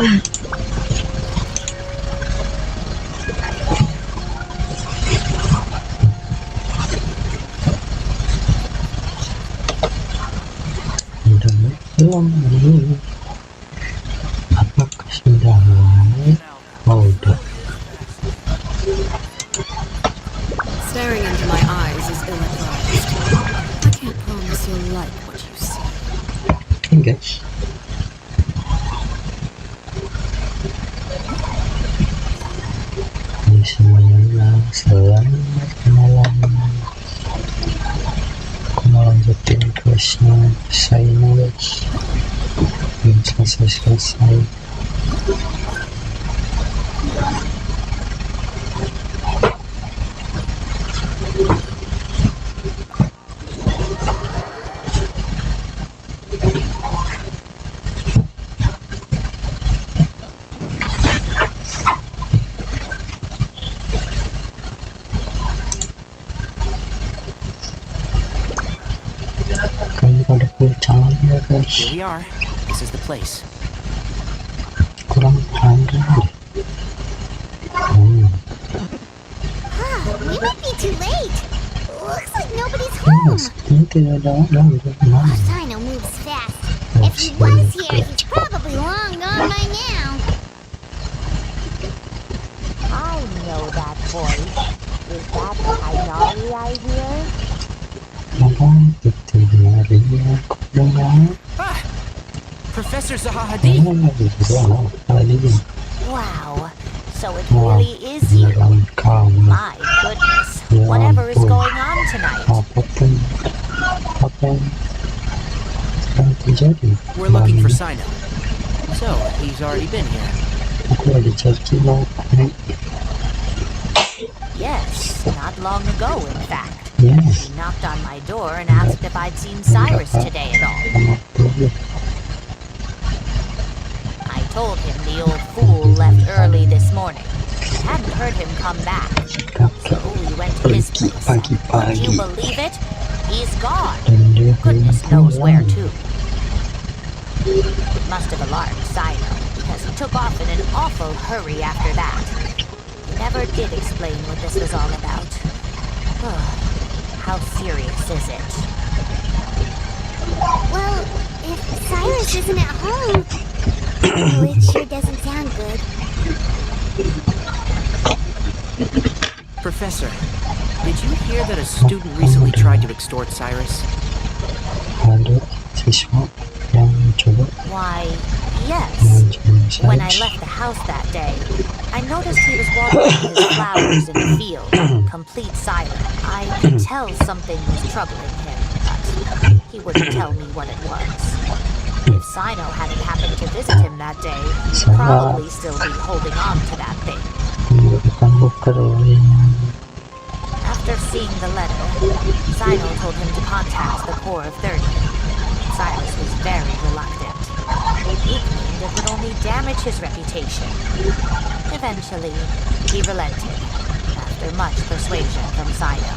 Belum nih. Apakah sudah? Oh, udah. Staring into my eyes is ill-advised. I can't promise you'll like what you see. Oke, guys. Ini semuanya selamat malam. Aku mau lanjutin questnya saya guys. Belum selesai. Here we are. This is the place. Kurang pandai. We might be too late. Looks like nobody's home. Ini tidak ada orang di mana. Sino moves fast. If he was here, he's probably long gone by now. I know that voice. Is that the Ainari I hear? Professor Zahadi! Wow, so it really is you. My goodness, whatever is going on tonight? We're looking for Sino. So, he's already been here. Yes, not long ago, in fact. Yes. He knocked on my door and asked if I'd seen Cyrus today at all. I told him the old fool left early this morning. I hadn't heard him come back. So we went to his place. Would you believe it? He's gone. Goodness knows where to. It must have alarmed Sino, because he took off in an awful hurry after that. He never did explain what this was all about. How serious is it? Well, if Cyrus isn't at home, it sure doesn't sound good. Professor, did you hear that a student recently tried to extort Cyrus? Why, yes. When I left the house that day, I noticed he was watering his flowers in the field, complete silent. I could tell something was troubling him, but he wouldn't tell me what it was. If Sino hadn't happened to visit him that day, he'd probably still be holding on to that thing. After seeing the letter, Sino told him to contact the Corps of 30. Cyrus was very reluctant. He claimed it would only damage his reputation. Eventually, he relented, after much persuasion from Sino.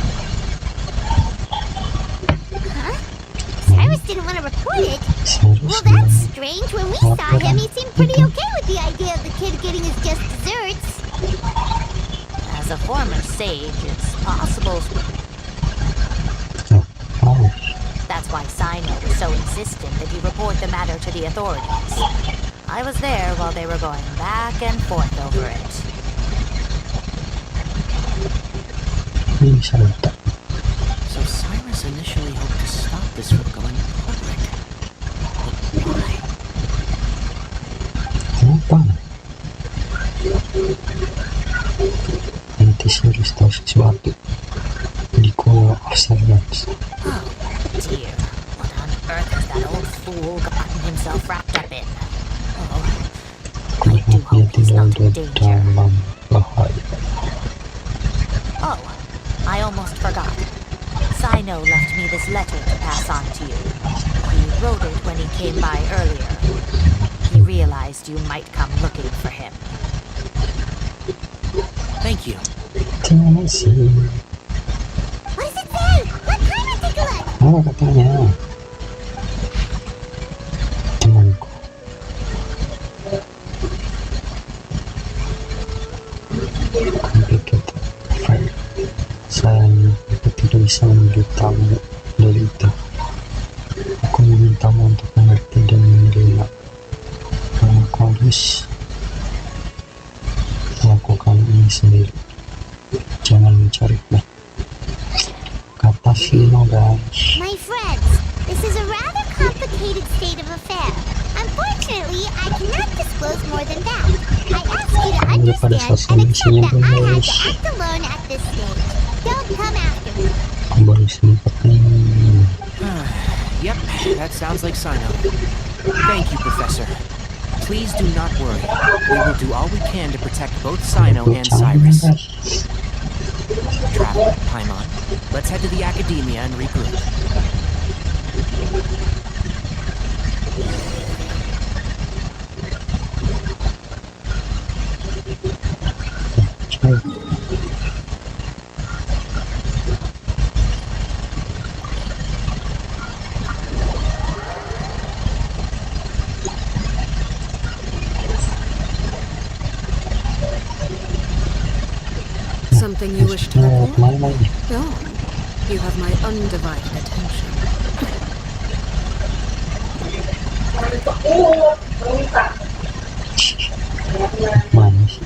Huh? Cyrus didn't want to report it? Well, that's strange. When we saw him, he seemed pretty okay with the idea of the kid getting his just desserts. As a former sage, it's possible. That's why Sino was so insistent that he report the matter to the authorities. I was there while they were going back and forth over it. So Cyrus initially hoped to stop this from going public. But why? Nanti serius tahu sesuatu di Corps of Science. Oh dear, what on earth has that old fool gotten himself wrapped up in? Oh, I do hope he's not in danger. Oh, I almost forgot. Sino left me this letter to pass on to you. He wrote it when he came by earlier. He realized you might come looking for him. Thank you. Terima kasih. What does it say? Let Paimon take a look. Apa katanya? Temanku. bisa memberitamu dari itu. Aku memintamu untuk mengerti dan menerima bahwa aku harus melakukan ini sendiri. Jangan mencariku, kata Vino, guys. My friends, this is a rather complicated state of affair. Unfortunately, I cannot disclose more than that. I ask you to understand and accept that I had to act alone at this stage. Don't come after me. Aku baru sempat nih. Yep, that sounds like Sino. Thank you, Professor. Please do not worry. We will do all we can to protect both Sino and Cyrus. Traveler, Paimon, let's head to the Academia and regroup. Something you wish to report? Kemana lagi? Go on. You have my undivided attention. Mana sih?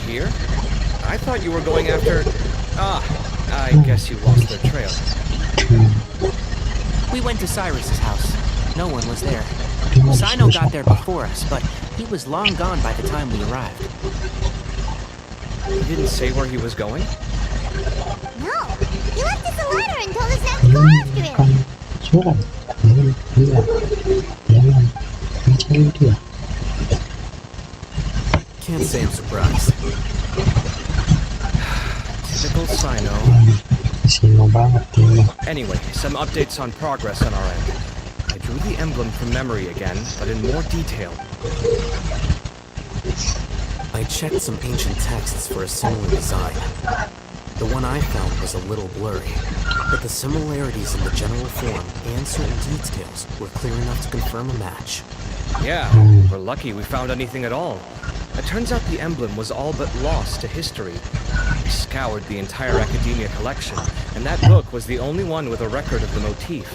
Here? I thought you were going after... I guess you lost the trail. We went to Cyrus's house. No one was there. Sino got there before us, but he was long gone by the time we arrived. He didn't say where he was going? No, he left us a letter and told us not to go after him. Surat. Jangan mencari dia. Can't say I'm surprised. Typical Sino. Sino banget ini. Anyway, some updates on progress on our end. I drew the emblem from memory again, but in more detail. I checked some ancient texts for a similar design. The one I found was a little blurry, but the similarities in the general form and certain details were clear enough to confirm a match. Yeah, we're lucky we found anything at all. It turns out the emblem was all but lost to history. We scoured the entire Academia collection, and that book was the only one with a record of the motif.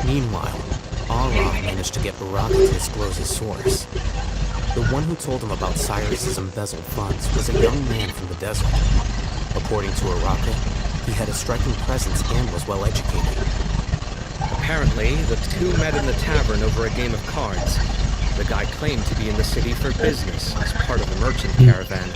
Meanwhile, Ara managed to get Baraka to disclose his source. The one who told him about Cyrus's embezzled funds was a young man from the desert. According to Araka, he had a striking presence and was well educated. Apparently, the two met in the tavern over a game of cards. The guy claimed to be in the city for business as part of a merchant caravan.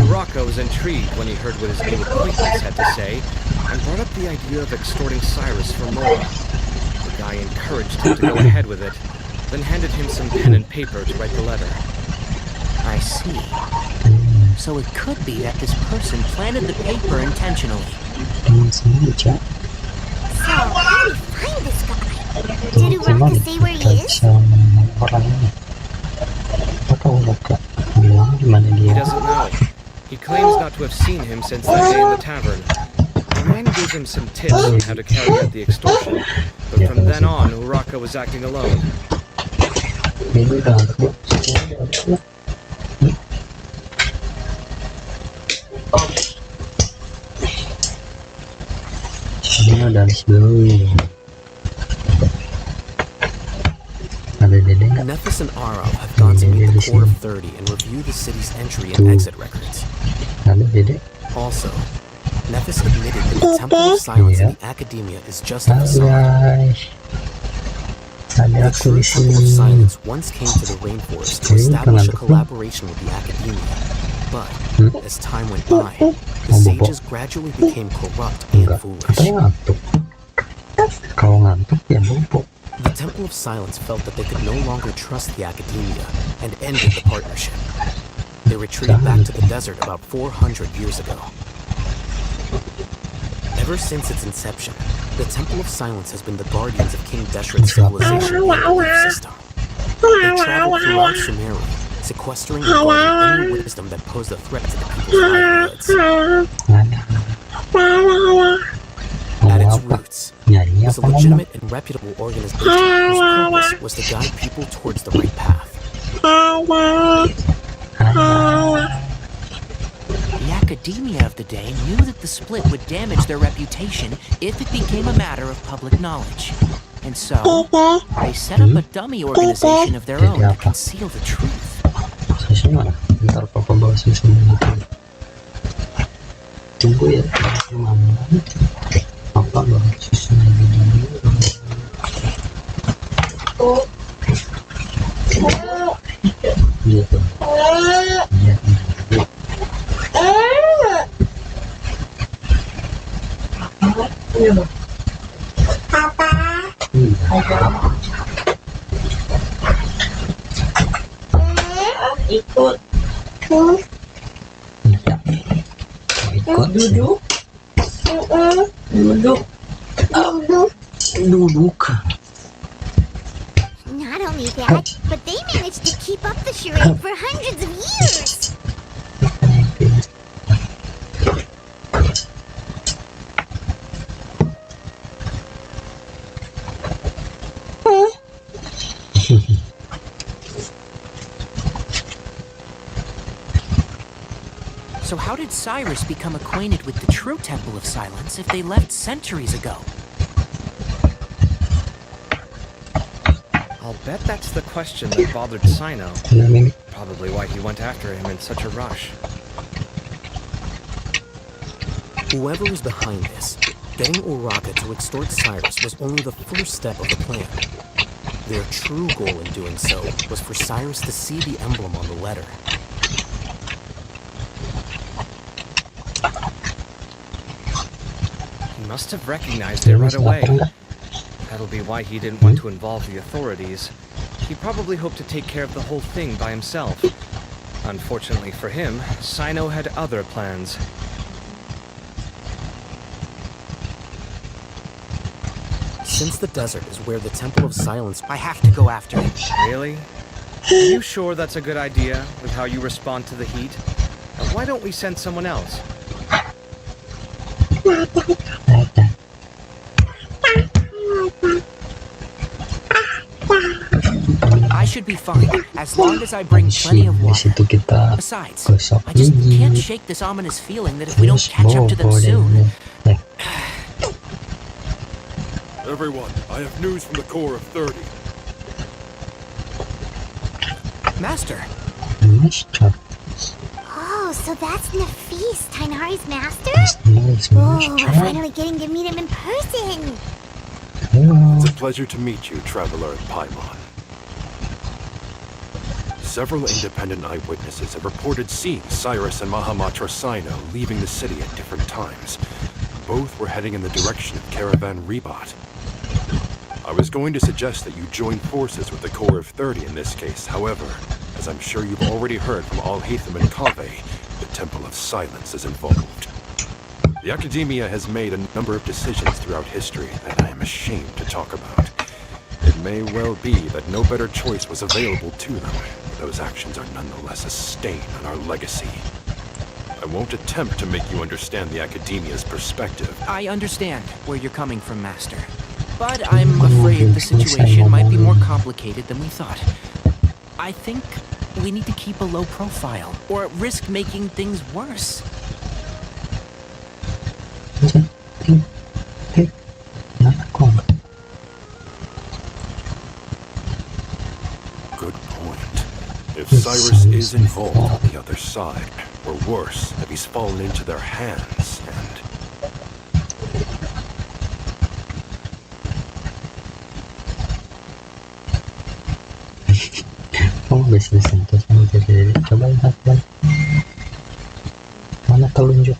Araka was intrigued when he heard what his new acquaintance had to say, and brought up the idea of extorting Cyrus for more. The guy encouraged him to go ahead with it, then handed him some pen and paper to write the letter. I see. So it could be that this person planted the paper intentionally. So, how do we find this guy? Did Uraka say where he is? He doesn't know. He claims not to have seen him since that day in the tavern. The man gave him some tips on how to carry out the extortion, but from then on, Uraka was acting alone. Ini udah dulu. Ada dede nggak? Nephis and Arov have gone to meet the Core of 30 and review the city's entry and exit records. Ada dede? Also, Nephis admitted that the Temple of Silence in the Academia is just a facade. Guys, ada The aku true di Temple of sini. Silence once came to the rainforest to establish a collaboration with the Academia. But, as time went by, the sages gradually became corrupt and Enggak, foolish. katanya ngantuk. Kalau ngantuk ya bobo. The Temple of Silence felt that they could no longer trust the Academia and ended the partnership. They retreated back to the desert about 400 years ago. Ever since its inception, the Temple of Silence has been the guardians of King Deshret's civilization and belief system. They traveled throughout Sumeria, sequestering and guarding any wisdom that posed a threat to the people's livelihoods. At its roots, Nyanyi was a apa ngomong? legitimate and reputable organization whose purpose was to guide people towards the right path. The academia of the day knew that the split would damage their reputation if it became a matter of public knowledge. And so, they set up a dummy organization of their own to conceal the truth. Susu mana? Ntar papa bawa susu gitu. Tunggu ya, mama. Papa bawa susu dulu. Gitu. Iya. Ikut. Ikut. Duduk. Duduk. Duduk. Not only that, but they managed to keep up the charade for hundreds of years. So how did Cyrus become acquainted with the true Temple of Silence if they left centuries ago? I'll bet that's the question that bothered Sino. Ini Probably why he went after him in such a rush. Whoever was behind this, getting Uraka to extort Cyrus was only the first step of the plan. Their true goal in doing so was for Cyrus to see the emblem on the letter. He must have recognized it right away. That'll be why he didn't want to involve the authorities. He probably hoped to take care of the whole thing by himself. Unfortunately for him, Sino had other plans. Since the desert is where the Temple of Silence... I have to go after him. Really? Are you sure that's a good idea with how you respond to the heat? Why don't we send someone else? I should be fine, as long as I bring plenty of di water. situ kita Besides, gosok I just can't gigi. shake this ominous feeling that if we don't Terus catch up to them bobo deh. soon... Everyone, I have news from the Core of 30. Master, Master. Oh, so that's Nafis, Tainari's master? Nice, Oh, we're master. finally getting to meet him in person. Hello. It's a pleasure to meet you, Traveler of Paimon. Several independent eyewitnesses have reported seeing Cyrus and Mahamatra Sino leaving the city at different times. Both were heading in the direction of Caravan Rebat. I was going to suggest that you join forces with the Core of 30 in this case. However, as I'm sure you've already heard from Al-Haytham and Kaveh, the Temple of Silence is involved. The Academia has made a number of decisions throughout history that I am ashamed to talk about. It may well be that no better choice was available to them, but those actions are nonetheless a stain on our legacy. I won't attempt to make you understand the Academia's perspective. I understand where you're coming from, Master. But I'm afraid the situation might be more complicated than we thought. I think we need to keep a low profile, or risk making things worse. if Cyrus is involved on the other side, or worse, if he's fallen into their hands, and... Kamu bisa sentuh sama diri. Coba lihat kan. Mana telunjuk?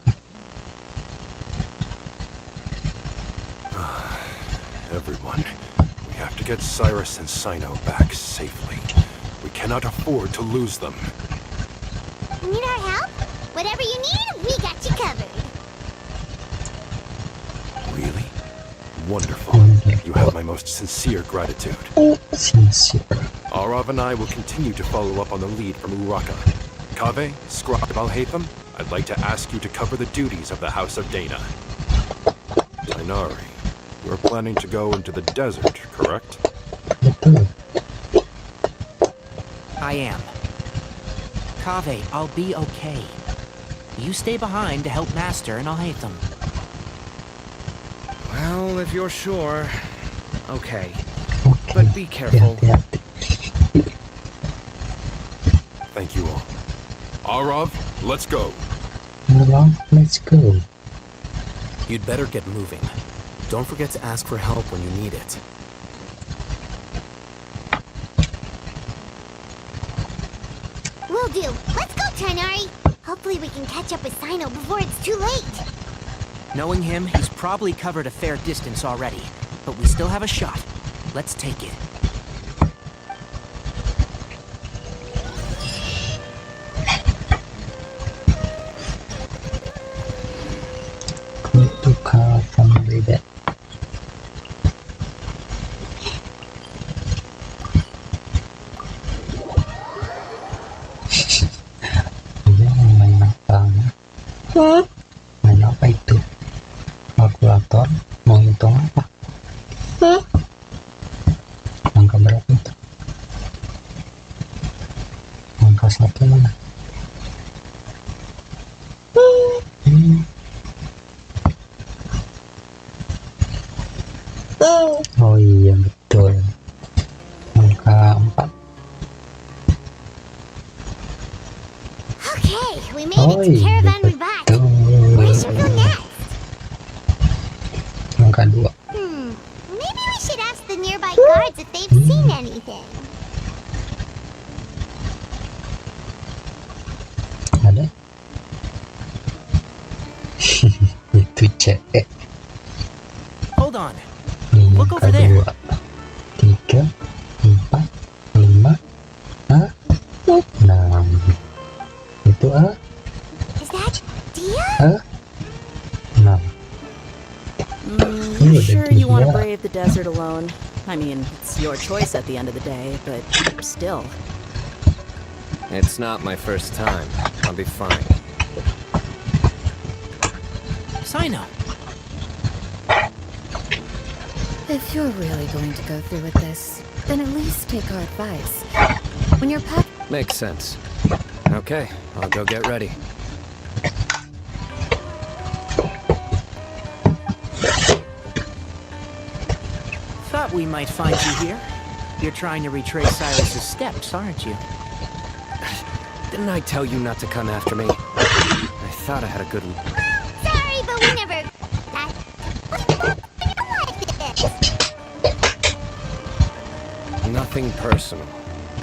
Everyone, we have to get Cyrus and Sino back safely. We cannot afford to lose them. You need our help? Whatever you need, we got you covered. Really? Wonderful. You have my most sincere gratitude. Sincere. Arav and I will continue to follow up on the lead from Uraka. Kaveh, Scribe Al-Haytham, I'd like to ask you to cover the duties of the House of Dana. Zainari, you're planning to go into the desert, correct? Betul. I am. Kaveh, I'll be okay. You stay behind to help Master and I'll hate them. Well, if you're sure. Okay. Oke. But be careful. Hati-hati. Thank you all. Arav, let's go. Well, let's go. You'd better get moving. Don't forget to ask for help when you need it. Will do. Let's go, Tainari. Hopefully we can catch up with Sino before it's too late. Knowing him, he's probably covered a fair distance already. But we still have a shot. Let's take it. Go to car family bed. Dia main apa? Main apa itu? Kalkulator? Mau hitung apa? Angka berapa itu? Angka 1 mana? Oh iya betul. Angka 4. Okay, we made Oh it to iya Caravan Rebat. Where should we go betul. next? Angka 2. Maybe we should ask the nearby guards if they've seen anything. Ada? Itu cewek. Hold on. Ini Look angka over there. 2, 3, 4, 5, 6. Itu Is that Dia? 6. I'm Ooh, sure the you want to Dia. brave the desert alone. I mean, it's your choice at the end of the day, but still. It's not my first time. I'll be fine. Sino. If you're really going to go through with this, then at least take our advice. When you're packed, Makes sense. Okay, I'll go get ready. Thought we might find you here. You're trying to retrace Cyrus's steps, aren't you? Didn't I tell you not to come after me? I thought I had a good one. Sorry, but we never... Nothing personal.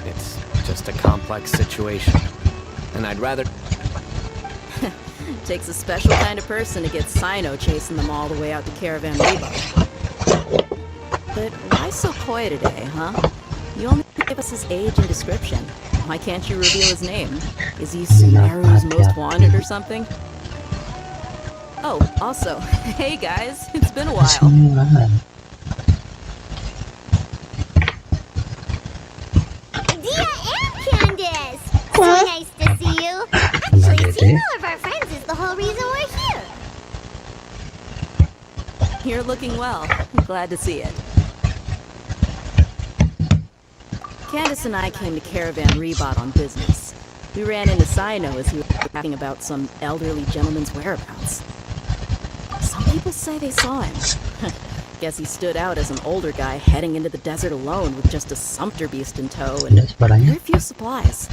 It's just a complex situation. And I'd rather... takes a special kind of person to get Sino chasing them all the way out to Caravan Rebat. But why so coy today, huh? You only gave us his age and description. Why can't you reveal his name? Is he Sumeru's most wanted or something? Oh, also, hey guys, it's been a while. Sembilan. Dia and Candace! So nice to see you. Actually, seeing all of our friends is the whole reason we're here. You're looking well. I'm glad to see it. Candace and I came to Caravan Rebat on business. We ran into Sino as we were talking about some elderly gentleman's whereabouts. Some people say they saw him. Guess he stood out as an older guy heading into the desert alone with just a sumpter beast in tow and Ada suaranya. very few supplies.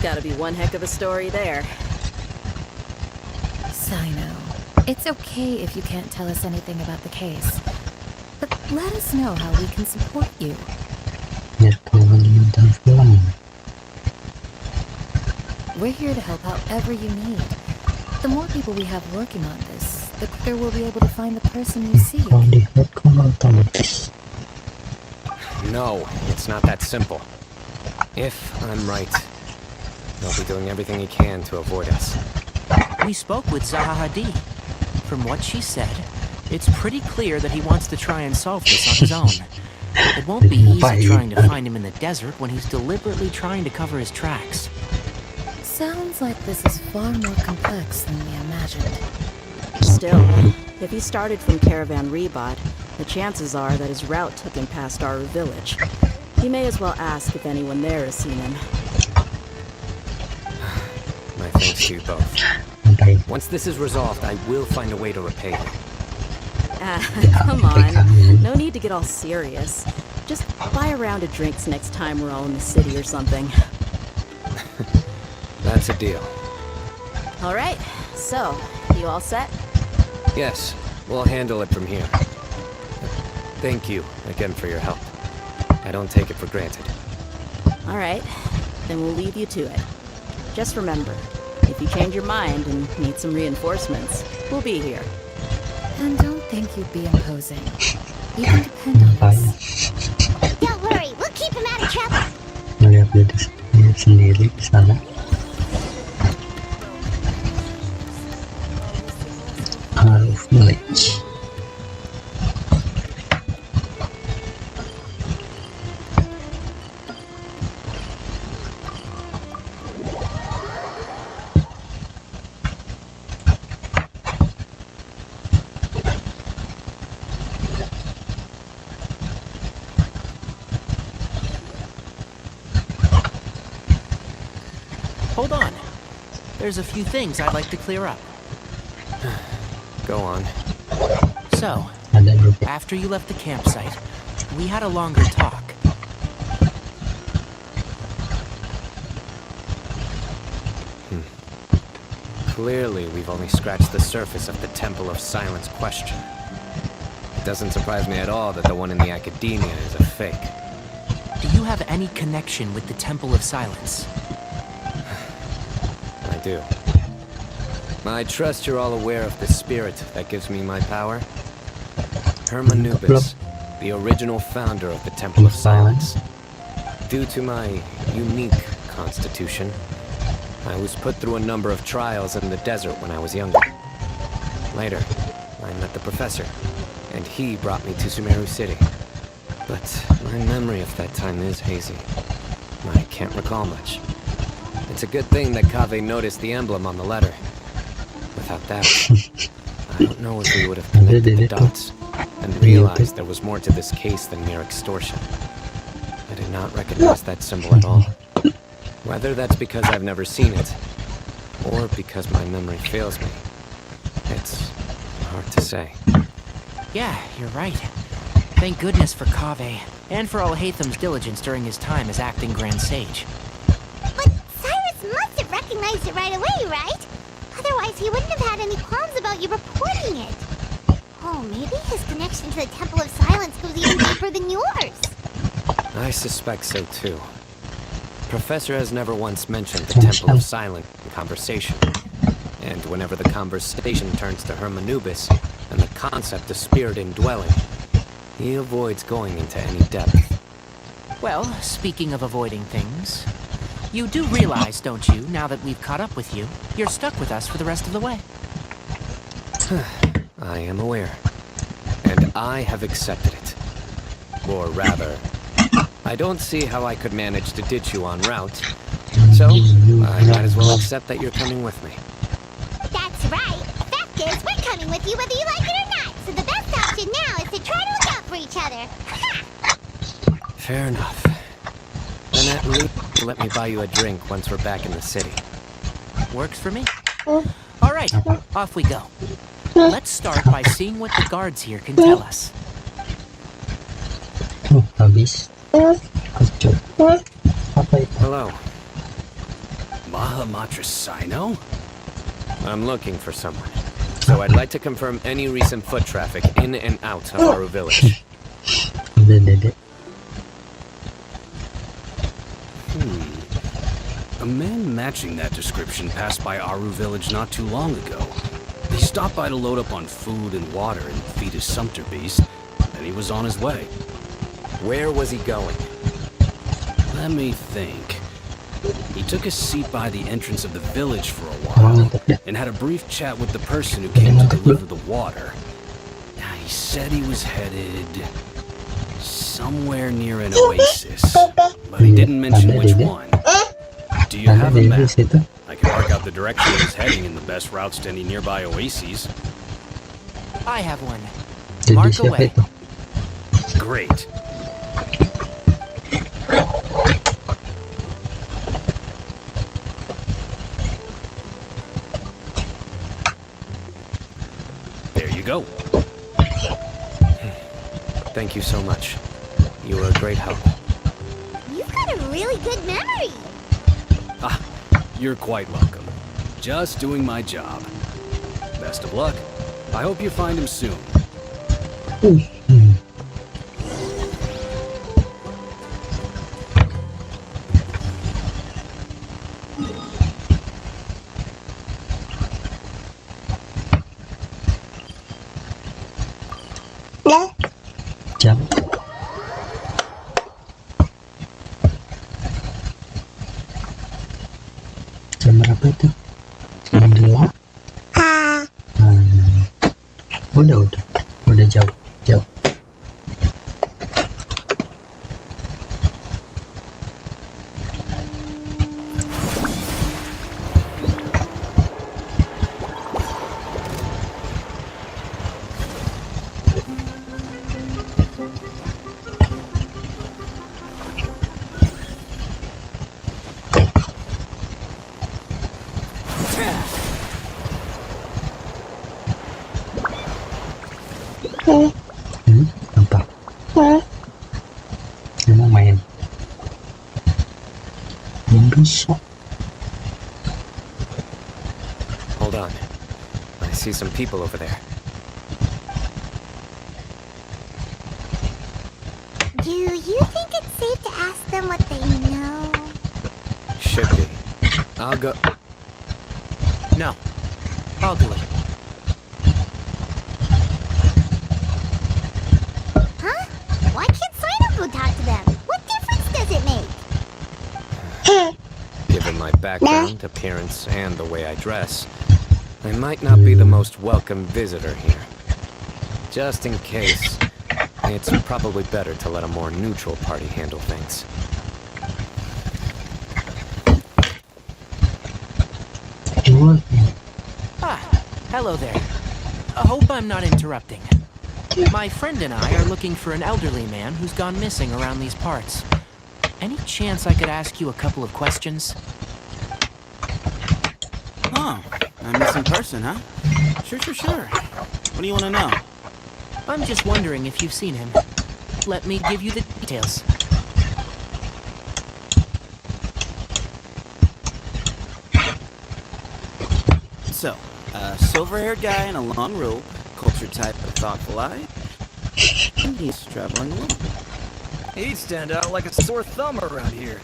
Gotta be one heck of a story there. Sino, it's okay if you can't tell us anything about the case. But let us know how we can support you. Biar keluar di nonton film. We're here to help however you need. The more people we have working on this, the quicker we'll be able to find the person you seek. Kalau di head kan otomatis. No, it's not that simple. If I'm right, he'll be doing everything he can to avoid us. We spoke with Zaha Hadid. From what she said, it's pretty clear that he wants to try and solve this on his own. It won't be easy trying to find him in the desert when he's deliberately trying to cover his tracks. Sounds like this is far more complex than we imagined. Still, if he started from Caravan Rebot, the chances are that his route took him past our village. He may as well ask if anyone there has seen him. My thanks to you both. Once this is resolved, I will find a way to repay you. Come on. No need to get all serious. Just buy a round of drinks next time we're all in the city or something. That's a deal. All right. So, you all set? Yes, we'll handle it from here. Thank you again for your help. I don't take it for granted. All right. Then we'll leave you to it. Just remember, if you change your mind and need some reinforcements, we'll be here. And don't think you'd be imposing. You can depend on us. Don't worry, we'll keep him out of trouble. Melihat dia sendiri di sana. Harus village. Hold on. There's a few things I'd like to clear up. Go on. So, Ada juga. after you left the campsite, we had a longer talk. Clearly, we've only scratched the surface of the Temple of Silence question. It doesn't surprise me at all that the one in the academia is a fake. Do you have any connection with the Temple of Silence? I do. I trust you're all aware of the spirit that gives me my power. Hermanubis, the original founder of the Temple of Silence. Due to my unique constitution, I was put through a number of trials in the desert when I was younger. Later, I met the professor, and he brought me to Sumeru City. But my memory of that time is hazy. I can't recall much. It's a good thing that Kaveh noticed the emblem on the letter. Without that, I don't know if we would have connected the dots and realized there was more to this case than mere extortion. I did not recognize that symbol at all. Whether that's because I've never seen it, or because my memory fails me, it's hard to say. Yeah, you're right. Thank goodness for Kaveh, and for Al-Haytham's diligence during his time as acting Grand Sage. But Cyrus must have recognized it right away, right? Otherwise, he wouldn't have had any qualms about you reporting it. Oh, maybe his connection to the Temple of Silence goes even deeper than yours. I suspect so too. Professor has never once mentioned the Temple of Silence in conversation. And whenever the conversation turns to Hermanubis and the concept of spirit indwelling, he avoids going into any depth. Well, speaking of avoiding things, you do realize, don't you, now that we've caught up with you, you're stuck with us for the rest of the way. I am aware. And I have accepted it. Or rather, I don't see how I could manage to ditch you en route. So, I might as well accept that you're coming with me. That's right. Fact is, we're coming with you whether you like it or not. So the best option now is to try to look out for each other. Fair enough. Then at least let me buy you a drink once we're back in the city. Works for me. All right, off we go. Let's start by seeing what the guards here can tell us. Habis. Kocok. Apa itu? Hello. Mahamatra Sino? I'm looking for someone. So I'd like to confirm any recent foot traffic in and out of Aru Village. A man matching that description passed by Aru Village not too long ago. He stopped by to load up on food and water and feed his sumpter beast, and he was on his way. Where was he going? Let me think. He took a seat by the entrance of the village for a while, and had a brief chat with the person who came to deliver the water. He said he was headed somewhere near an oasis, but he didn't mention which one. Do you have a map? I can mark out the direction he's heading and the best routes to any nearby oases. I have one. Mark away. Great. There you go. Thank you so much. You were a great help. You've got a really good memory. Ah, you're quite welcome. Just doing my job. Best of luck. I hope you find him soon. Jam. Jam berapa itu? Jam 8? Udah jauh. Apa? Dia mau main. Belum bisa. Hold on. I see some people over there. Do you think it's safe to ask them what they know? Should be. I'll go. No. I'll do it. Huh? Why can't Sino go talk to them? What difference does it make? Given my background, appearance, and the way I dress, I might not be the most welcome visitor here. Just in case, it's probably better to let a more neutral party handle things. Ah, hello there. I hope I'm not interrupting. My friend and I are looking for an elderly man who's gone missing around these parts. Any chance I could ask you a couple of questions? Oh, a missing person, huh? Sure. What do you want to know? I'm just wondering if you've seen him. Let me give you the details. So, a silver-haired guy in a long robe, cultured type with thoughtful eye. And he's traveling alone. He'd stand out like a sore thumb around here.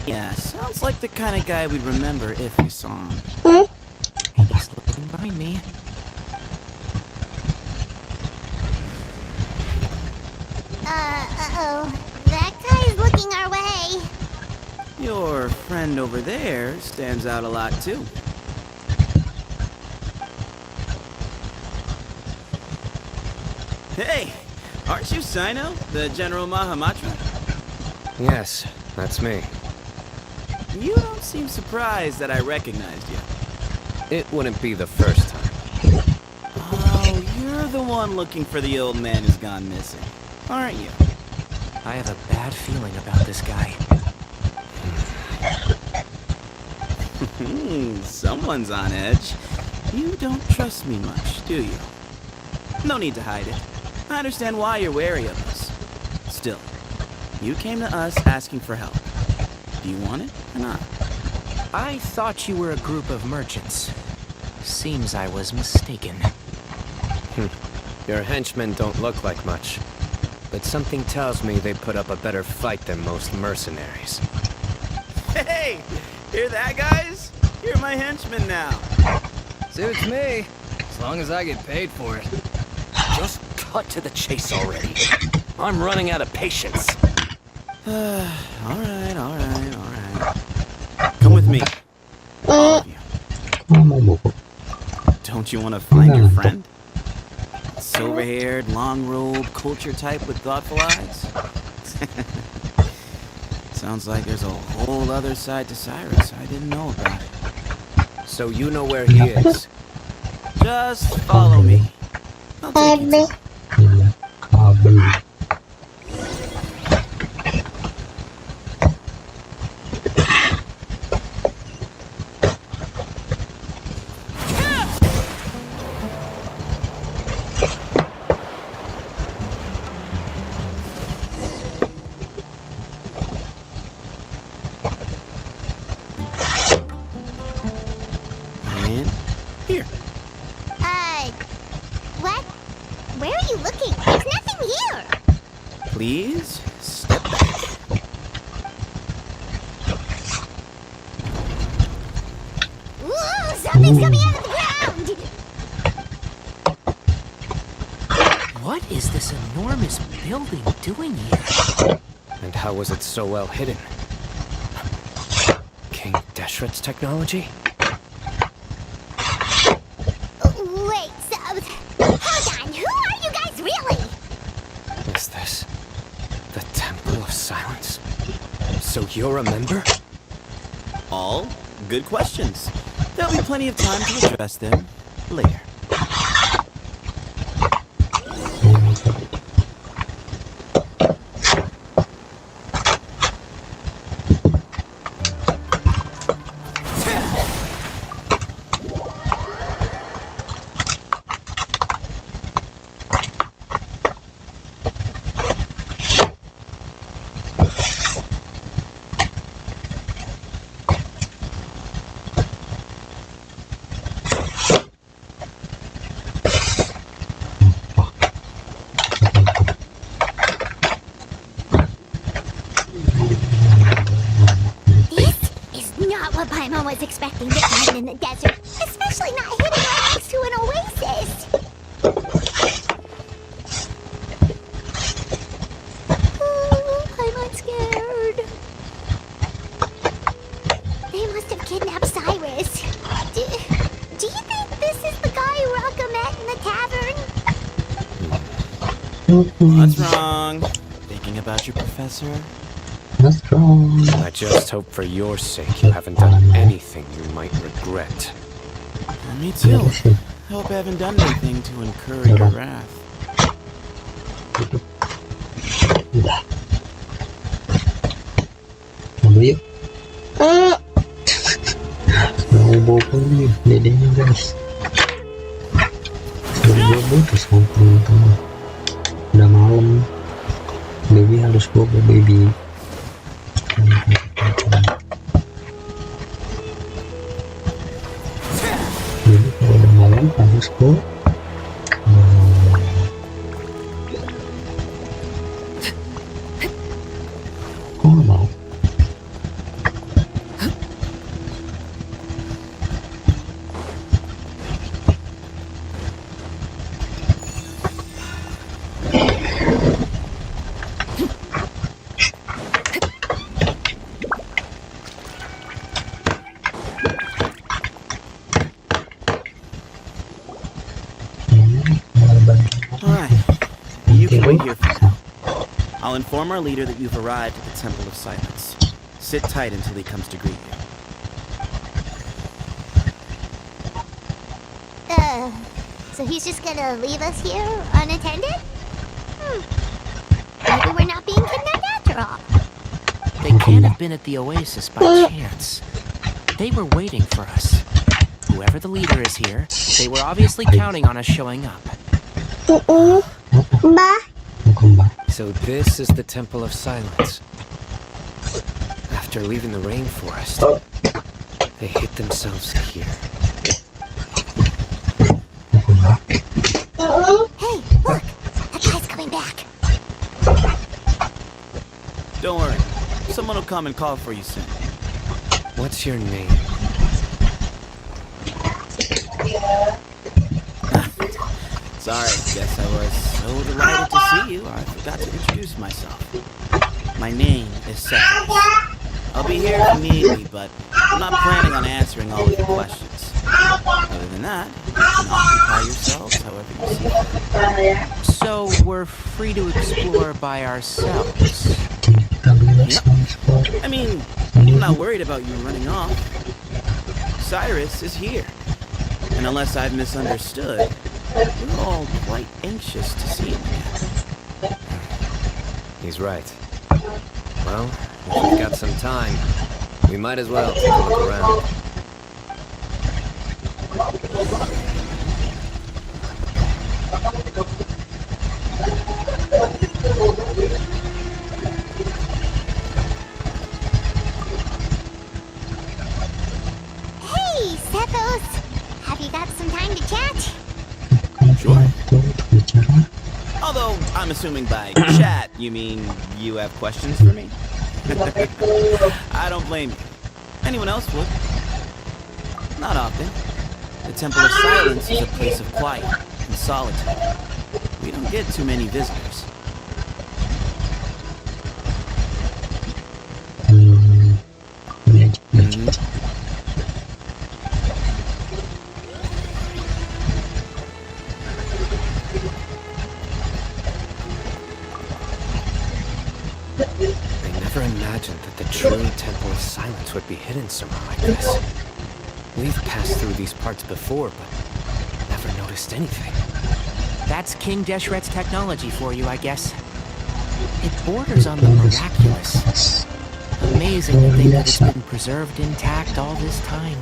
Yeah, sounds like the kind of guy we'd remember if we saw him. He's looking behind me. Uh-oh. That guy's looking our way. Your friend over there stands out a lot, too. Hey, aren't you Sino, the General Mahamatra? Yes, that's me. You don't seem surprised that I recognized you. It wouldn't be the first time. Oh, you're the one looking for the old man who's gone missing, aren't you? I have a bad feeling about this guy. Someone's on edge. You don't trust me much, do you? No need to hide it. I understand why you're wary of us. Still, you came to us asking for help. Do you want it or not? I thought you were a group of merchants. Seems I was mistaken. Your henchmen don't look like much, but something tells me they put up a better fight than most mercenaries. Hey! Hear that, guys? You're my henchmen now. Suits me, as long as I get paid for it. Just cut to the chase already. I'm running out of patience. Alright. Come with me. All of you. Don't you want to find your friend? Silver-haired, long-robed, culture type with thoughtful eyes? Sounds like there's a whole other side to Cyrus I didn't know about. So you know where he is? Just follow me. I'll take you to And here. What? Where are you looking? There's nothing here. Please, step back. Whoa, something's coming out of the ground. What is this enormous building doing here? And how was it so well hidden? King Deshret's technology? Wait, hold on. Who are you guys really? Is this the Temple of Silence? So you're a member? All good questions. There'll be plenty of time to address them later. Paimon was expecting to find in the desert, especially not hidden right next to an oasis. Oh, Paimon's scared. They must have kidnapped Cyrus. Do you think this is the guy Rocco met in the tavern? What's wrong? Thinking about your professor? What's wrong? I just hope for your sake you haven't done anything you might regret. Me too. Hope I haven't done anything to incur your wrath. Udah. Ambil yuk. Mau bobo nih dedenya guys. Sudah bobo terus sama teman-teman. Udah malam. Baby harus bobo baby. Jadi kalau udah malam harus bobo. Kok nggak mau? Wait here for now. I'll inform our leader that you've arrived at the Temple of Silence. Sit tight until he comes to greet you. So he's just gonna leave us here unattended? Maybe we're not being kidnapped after all. They can't have been at the oasis by chance. They were waiting for us. Whoever the leader is here, they were obviously counting on us showing up. So this is the Temple of Silence. After leaving the rainforest, They hid themselves here. Hey, look! That guy's coming back. Don't worry. Someone will come and call for you soon. What's your name? Sorry, guess I was so delighted to see you, I forgot to introduce myself. My name is Seth. I'll be here if you need me, but I'm not planning on answering all of your questions. Other than that, you can occupy yourselves however you see fit. So we're free to explore by ourselves. I mean, I'm not worried about you running off. Cyrus is here. And unless I've misunderstood, we're all quite anxious to see him again. He's right. Well, if we've got some time, we might as well take a look around. Hey, Sethos! Have you got some time to chat? Sure. Although, I'm assuming by chat, you mean you have questions for me? I don't blame you. Anyone else would. Not often. The Temple of Silence is a place of quiet and solitude. We don't get too many visitors. I never imagined that the true Temple of Silence would be hidden somewhere like this. We've passed through these parts before, but never noticed anything. That's King Deshret's technology for you, I guess. It borders on the miraculous. Amazing to think that it's been preserved intact all this time.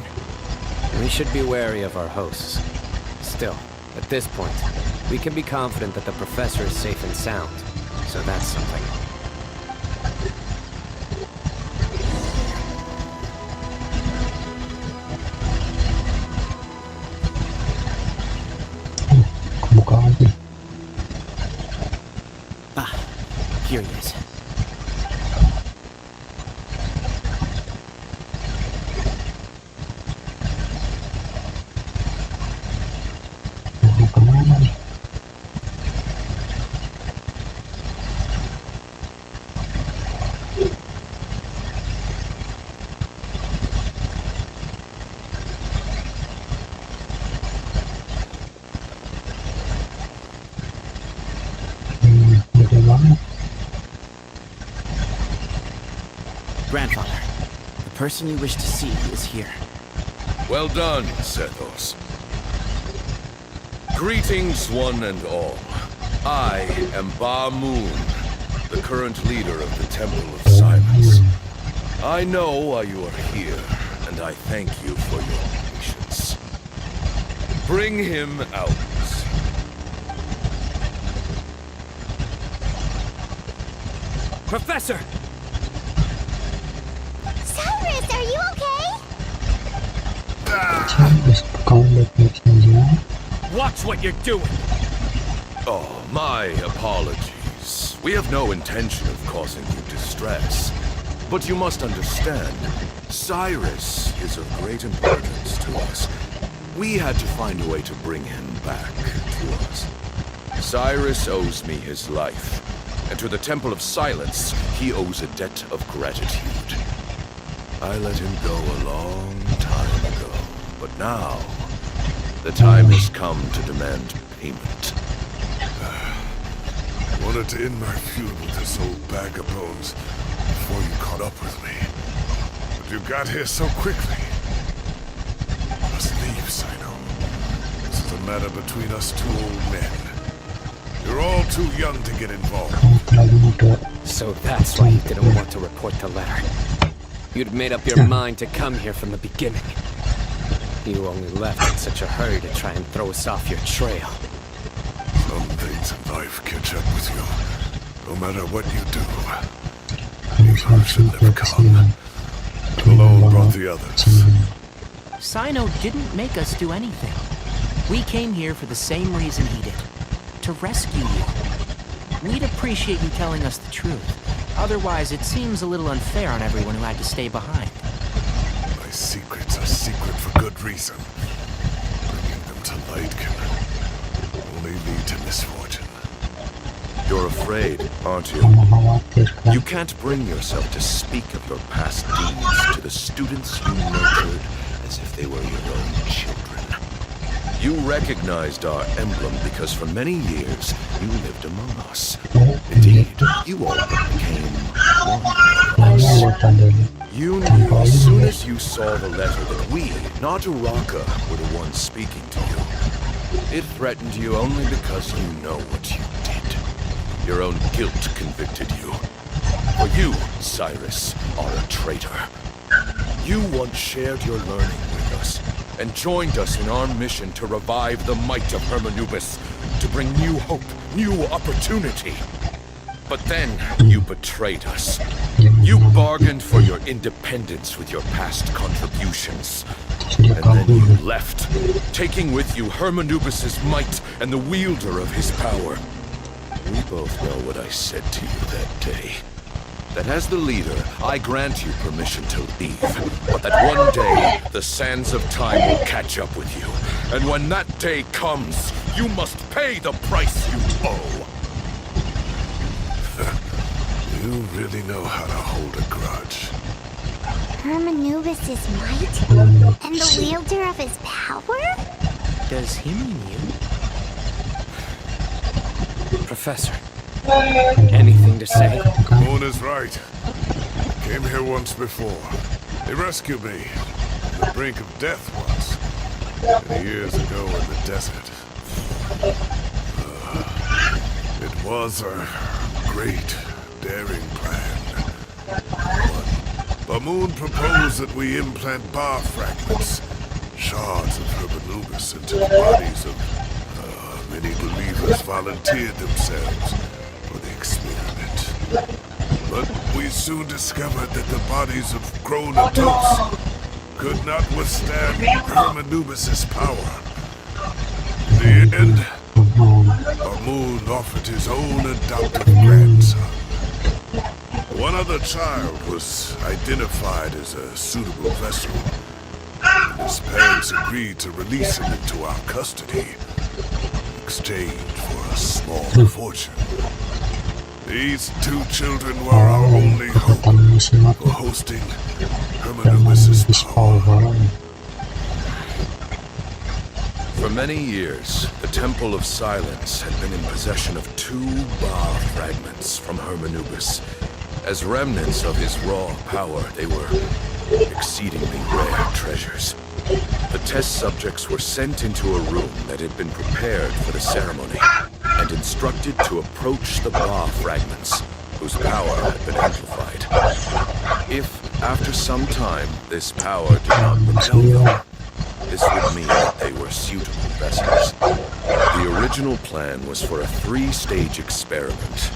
We should be wary of our hosts. Still, at this point, we can be confident that the professor is safe and sound. So that's something. Ah, here he is. Grandfather, the person you wish to see is here. Well done, Sethos. Greetings, one and all. I am Ba Moon, the current leader of the Temple of Silence. I know why you are here, and I thank you for your patience. Bring him out. Professor! Cyrus, are you okay? Watch what you're doing! Oh, my apologies. We have no intention of causing you distress. But you must understand, Cyrus is of great importance to us. We had to find a way to bring him back to us. Cyrus owes me his life, and to the Temple of Silence, he owes a debt of gratitude. I let him go a long time ago, but now, the time has come to demand payment. I wanted to end my feud with this old bag of bones before you caught up with me. But you got here so quickly. I must leave, Sino. This is a matter between us two old men. You're all too young to get involved. So that's why you didn't want to report the letter. You'd made up your mind to come here from the beginning. You only left in such a hurry to try and throw us off your trail. Some things in life catch up with you, no matter what you do. You shouldn't have come, but alone brought the others. Sino didn't make us do anything. We came here for the same reason he did. To rescue you. We'd appreciate you telling us the truth. Otherwise, it seems a little unfair on everyone who had to stay behind. My secrets are secret for good reason. Bringing them to light can only lead to misfortune. You're afraid, aren't you? You can't bring yourself to speak of your past deeds to the students you nurtured as if they were your own children. You recognized our emblem because for many years you lived among us. Indeed, you all became one of us. You knew as soon as you saw the letter that we, not Uraka, were the ones speaking to you. It threatened you only because you know what you did. Your own guilt convicted you. For you, Cyrus, are a traitor. You once shared your learning with us, and joined us in our mission to revive the might of Hermanubis, to bring new hope, new opportunity. But then, you betrayed us. You bargained for your independence with your past contributions. And then you left, taking with you Hermanubis' might and the wielder of his power. We both know what I said to you that day. That as the leader, I grant you permission to leave, but that one day, the sands of time will catch up with you. And when that day comes, you must pay the price you owe. You really know how to hold a grudge. Hermanubis' might? And the wielder of his power? Does he mean you? Professor, anything to say? Moon is right. Came here once before. He rescued me on the brink of death once. Many years ago in the desert. It was a great, daring plan. But Moon proposed that we implant bar fragments, shards of Hermanubis, into the bodies of many believers volunteered themselves for the experiment. But we soon discovered that the bodies of grown adults could not withstand Hermanubis' power. In the end, Moon offered his own adoptive grandson. One other child was identified as a suitable vessel, and his parents agreed to release him into our custody in exchange for a small fortune. These two children were our only hope for hosting Hermanubis' power. For many years, the Temple of Silence had been in possession of 2 Ba fragments from Hermanubis. As remnants of his raw power, they were exceedingly rare treasures. The test subjects were sent into a room that had been prepared for the ceremony, and instructed to approach the Ba fragments, whose power had been amplified. If, after some time, this power did not repel them, this would mean that they were suitable vessels. The original plan was for a 3-stage experiment: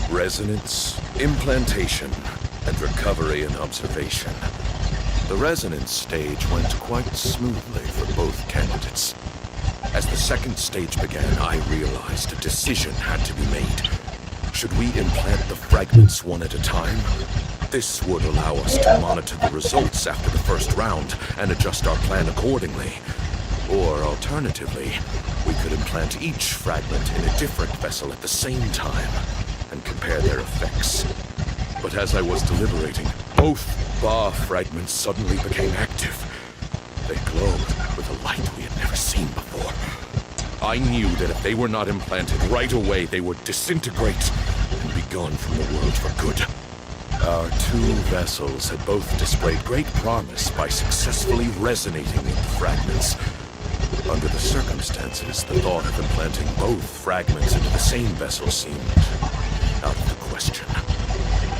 resonance, implantation, and recovery and observation. The resonance stage went quite smoothly for both candidates. As the second stage began, I realized a decision had to be made. Should we implant the fragments one at a time? This would allow us to monitor the results after the first round and adjust our plan accordingly. Or alternatively, we could implant each fragment in a different vessel at the same time and compare their effects. But as I was deliberating, both Ba fragments suddenly became active. They glowed with a light we had never seen before. I knew that if they were not implanted right away, they would disintegrate and be gone from the world for good. Our 2 vessels had both displayed great promise by successfully resonating with the fragments. Under the circumstances, the thought of implanting both fragments into the same vessel seemed out of the question.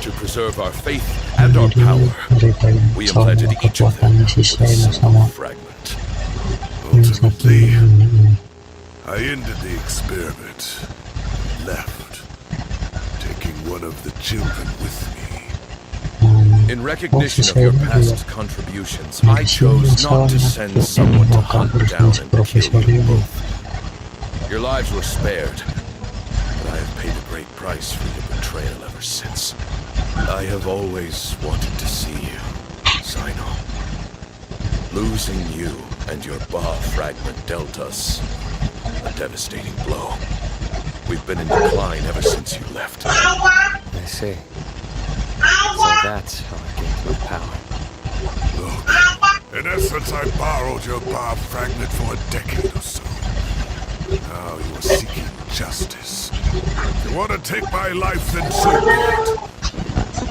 To preserve our faith and our power, we implanted each of them with a single fragment. Ultimately, I ended the experiment and left, taking one of the children with me. In recognition of your past contributions, I chose not to send someone to hunt down and kill you both. Your lives were spared, but I have paid a great price for your betrayal ever since. I have always wanted to see you, Sino. Losing you and your Ba fragment dealt us a devastating blow. We've been in decline ever since you left. I see. So that's how I gained my power. Look, in essence, I borrowed your Ba fragment for a decade or so. Now you are seeking justice. If you want to take my life, then so be it.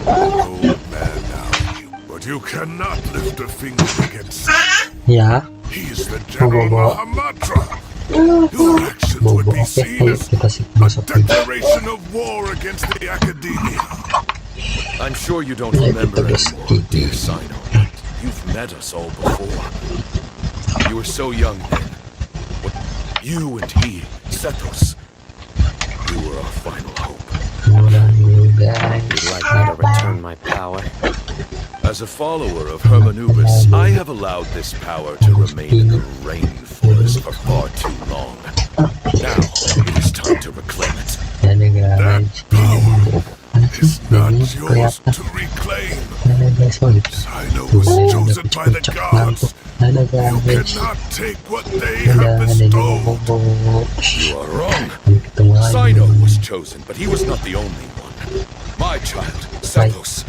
I'm an old man now, but you cannot lift a finger against him. Ya. He is the General Mahamatra. Your actions would be seen as a declaration of war against the Academia. I'm sure you don't remember anymore, dear Sino. You've met us all before. You were so young then. You and he, Sethos. You were our final hope. You'd like me to return my power? As a follower of Hermanubis, I have allowed this power to remain in the rainforest for far too long. Now, it is time to reclaim it. That power is not yours to reclaim. Sino was chosen by the gods. You cannot take what they have bestowed. You are wrong. Sino was chosen, but he was not the only one. My child, Sethos,